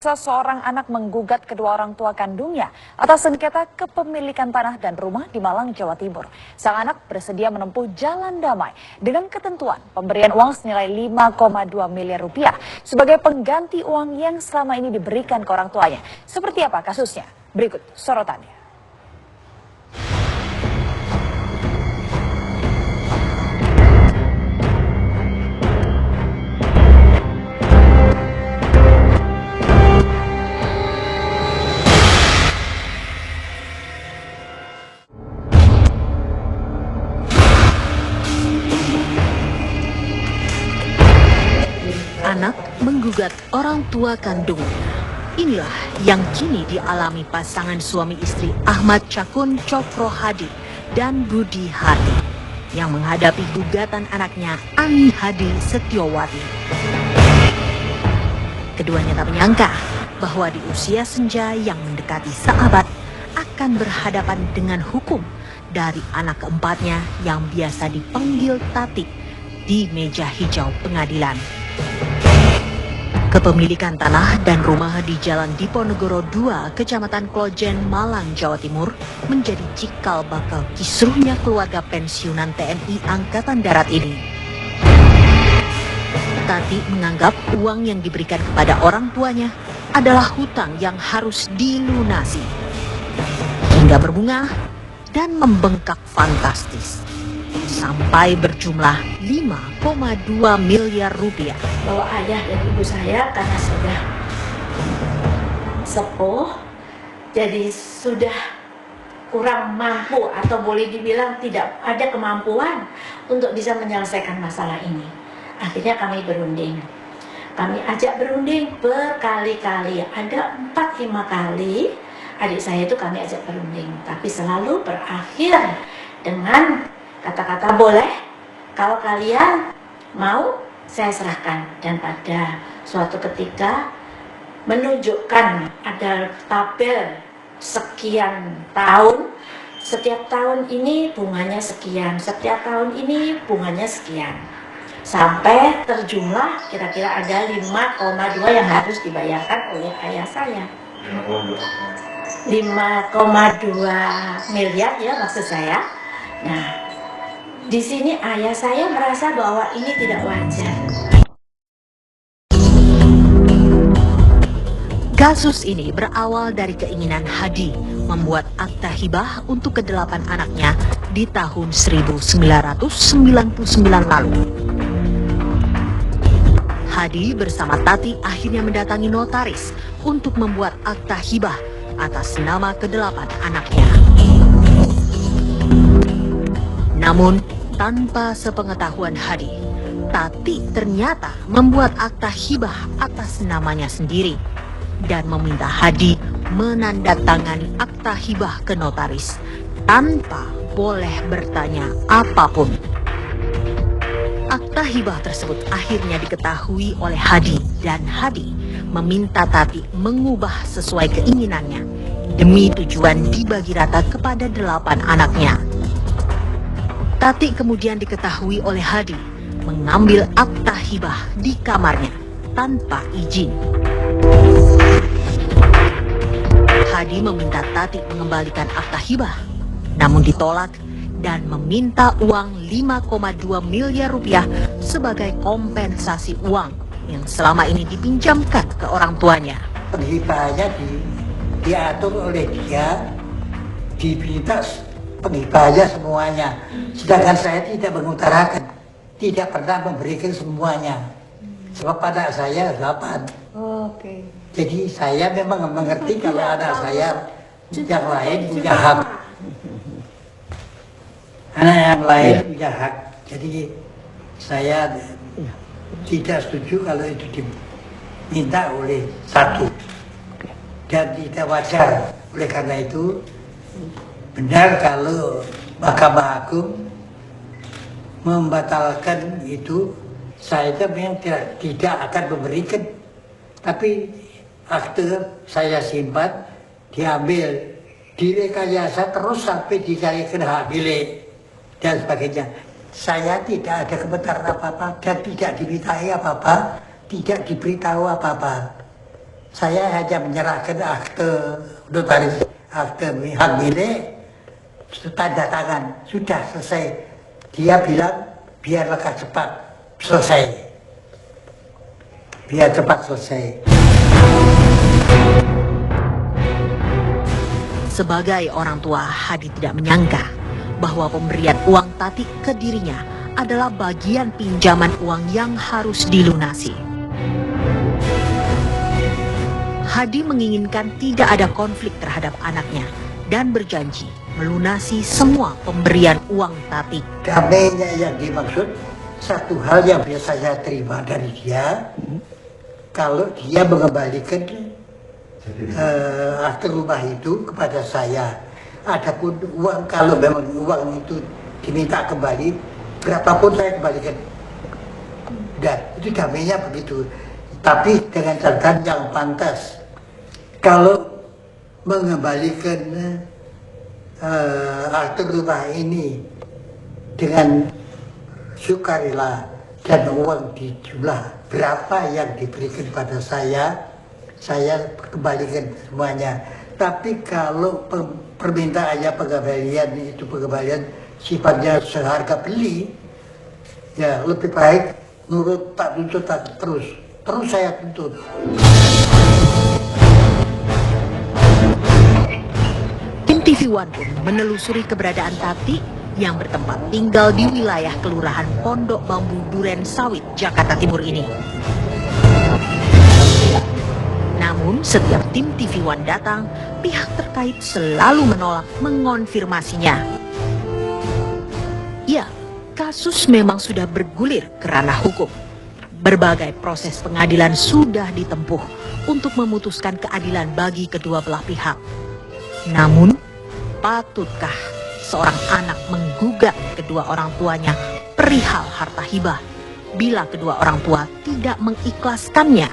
Seorang anak menggugat kedua orang tua kandungnya atas sengketa kepemilikan tanah dan rumah di Malang, Jawa Timur. Sang anak bersedia menempuh jalan damai dengan ketentuan pemberian uang senilai 5,2 miliar rupiah sebagai pengganti uang yang selama ini diberikan ke orang tuanya. Seperti apa kasusnya? Berikut sorotannya. Anak menggugat orang tua kandungnya. Inilah yang kini dialami pasangan suami istri Ahmad Cakun Cokro Hadi dan Budi Hadi yang menghadapi gugatan anaknya Ani Hadi Setiowati. Keduanya tak menyangka bahwa di usia senja yang mendekati seabad akan berhadapan dengan hukum dari anak keempatnya yang biasa dipanggil Tati di meja hijau pengadilan. Kepemilikan tanah dan rumah di Jalan Diponegoro 2, Kecamatan Klojen, Malang, Jawa Timur menjadi cikal bakal kisruhnya keluarga pensiunan TNI Angkatan Darat ini. Tati menganggap uang yang diberikan kepada orang tuanya adalah hutang yang harus dilunasi, hingga berbunga dan membengkak fantastis sampai berjumlah 5,2 miliar rupiah. Bahwa ayah dan ibu saya karena sudah sepuh, jadi sudah kurang mampu atau boleh dibilang tidak ada kemampuan untuk bisa menyelesaikan masalah ini. Akhirnya kami berunding. Kami ajak berunding berkali-kali, ada 4-5 kali adik saya itu kami ajak berunding, tapi selalu berakhir dengan kata-kata boleh, kalau kalian mau saya serahkan. Dan pada suatu ketika menunjukkan ada tabel sekian tahun, setiap tahun ini bunganya sekian, setiap tahun ini bunganya sekian, sampai terjumlah kira-kira ada 5,2 yang harus dibayarkan oleh ayah saya. 5,2 miliar ya maksud saya. Nah, di sini ayah saya merasa bahwa ini tidak wajar. Kasus ini berawal dari keinginan Hadi membuat akta hibah untuk ke-8 anaknya di tahun 1999 lalu. Hadi bersama Tati akhirnya mendatangi notaris untuk membuat akta hibah atas nama ke-8 anaknya. Namun, tanpa sepengetahuan Hadi, Tati ternyata membuat akta hibah atas namanya sendiri dan meminta Hadi menandatangani akta hibah ke notaris tanpa boleh bertanya apapun. Akta hibah tersebut akhirnya diketahui oleh Hadi dan Hadi meminta Tati mengubah sesuai keinginannya demi tujuan dibagi rata kepada 8 anaknya. Tati kemudian diketahui oleh Hadi mengambil akta hibah di kamarnya tanpa izin. Hadi meminta Tati mengembalikan akta hibah, namun ditolak dan meminta uang 5,2 miliar rupiah sebagai kompensasi uang yang selama ini dipinjamkan ke orang tuanya. Penghibahnya diatur oleh dia, diminta penghibahnya semuanya, sedangkan saya tidak mengutarakan, tidak pernah memberikan semuanya, sebab anak saya 8. Oke. Jadi saya memang mengerti kalau anak saya yang lain punya hak, anak yang lain punya hak. Jadi saya tidak setuju kalau itu diminta oleh satu, dan tidak wajar. Oleh karena itu benar kalau Mahkamah Agung membatalkan itu, saya memang tidak akan memberikan. Tapi akte saya simpan, diambil, direkayasa terus sampai dicarikan hak milik dan sebagainya. Saya tidak ada komentar apa-apa dan tidak dimintai apa-apa, tidak diberitahu apa-apa. Saya hanya menyerahkan akte notaris, akte hak milik, tanda tangan, sudah selesai. Dia bilang biar lekas cepat selesai, biar cepat selesai. Sebagai orang tua, Hadi tidak menyangka bahwa pemberian uang Tati ke dirinya adalah bagian pinjaman uang yang harus dilunasi. Hadi menginginkan tidak ada konflik terhadap anaknya dan berjanji melunasi semua pemberian uang Tati. Damainya yang dimaksud satu hal yang biasa saya terima dari dia, kalau dia mengembalikan akte rumah itu kepada saya. Adapun uang, kalau memang uang itu diminta kembali, berapapun saya kembalikan. Dan itu damainya begitu. Tapi dengan catatan yang pantas. Kalau mengembalikan akte rumah ini dengan sukarela dan uang di jumlah berapa yang diberikan pada saya kembalikan semuanya. Tapi kalau permintaannya pengembalian itu pengembalian sifatnya seharga beli, ya lebih baik nurut tak tuntut tak terus saya tuntut. Tim TV One pun menelusuri keberadaan Tati yang bertempat tinggal di wilayah Kelurahan Pondok Bambu Duren Sawit, Jakarta Timur ini. Namun setiap tim TV One datang, pihak terkait selalu menolak mengonfirmasinya. Ya, kasus memang sudah bergulir ke ranah hukum. Berbagai proses pengadilan sudah ditempuh untuk memutuskan keadilan bagi kedua belah pihak. Namun, patutkah seorang anak menggugat kedua orang tuanya perihal harta hibah bila kedua orang tua tidak mengikhlaskannya?